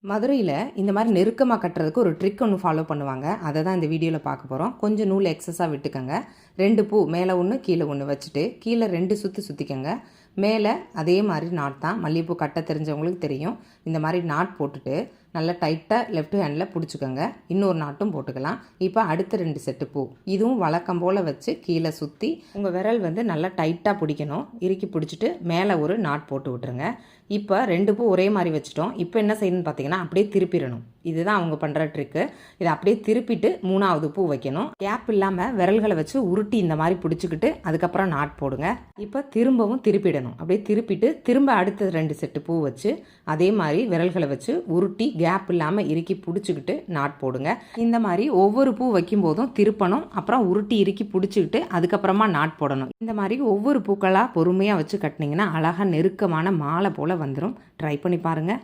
மதுரையில் இந்த மாதிரி நெருக்கமாக கட்டுறதுக்கு ஒரு ட்ரிக் ஒன்று ஃபாலோ பண்ணுவாங்க. அதை தான் இந்த வீடியோவில் பார்க்க போகிறோம். கொஞ்சம் நூல் எக்ஸஸாக விட்டுக்கோங்க. 2 பூ மேலே ஒன்று கீழே ஒன்று வச்சுட்டு கீழே 2 சுற்றி சுற்றிக்கோங்க. மேலே அதே மாதிரி நாட் தான். மல்லிகைப்பூ கட்ட தெரிஞ்சவங்களுக்கு தெரியும். இந்த மாதிரி நாட் போட்டுட்டு நல்லா டைட்டாக லெஃப்ட் ஹேண்டில் பிடிச்சிக்கோங்க. இன்னொரு நாட்டும் போட்டுக்கலாம். இப்போ அடுத்த 2 செட்டு பூ இதுவும் வழக்கம் போல் வச்சு கீழே சுற்றி உங்கள் விரல் நல்லா டைட்டாக பிடிக்கணும். இறுக்கி பிடிச்சிட்டு மேலே ஒரு நாட் போட்டு விட்டுருங்க. இப்போ 2 பூ ஒரே மாதிரி வச்சுட்டோம். இப்போ என்ன செய்யணும்னு பார்த்தீங்கன்னா அப்படியே திருப்பிடணும். இதுதான் அவங்க பண்ணுற ட்ரிக்கு. இதை அப்படியே திருப்பிட்டு 3வது பூ வைக்கணும். கேப் இல்லாமல் விரல்களை வச்சு உருட்டி இந்த மாதிரி பிடிச்சிக்கிட்டு அதுக்கப்புறம் நாட் போடுங்க. இப்போ திரும்பவும் திருப்பிடணும். அப்படியே திருப்பிட்டு திரும்ப அடுத்த 2 செட்டு பூ வச்சு அதே மாதிரி விரல்களை வச்சு உருட்டி கேப் இல்லாமல் இறுக்கி பிடிச்சிக்கிட்டு நாட் போடுங்க. இந்த மாதிரி ஒவ்வொரு பூ வைக்கும் போதும் திருப்பணும். அப்புறம் உருட்டி இறுக்கி பிடிச்சிக்கிட்டு அதுக்கப்புறமா நாட் போடணும். இந்த மாதிரி ஒவ்வொரு பூக்களாக பொறுமையாக வச்சு கட்டினீங்கன்னா அழகாக நெருக்கமான மாலை போல் வந்துடும். ட்ரை பண்ணி பாருங்கள்.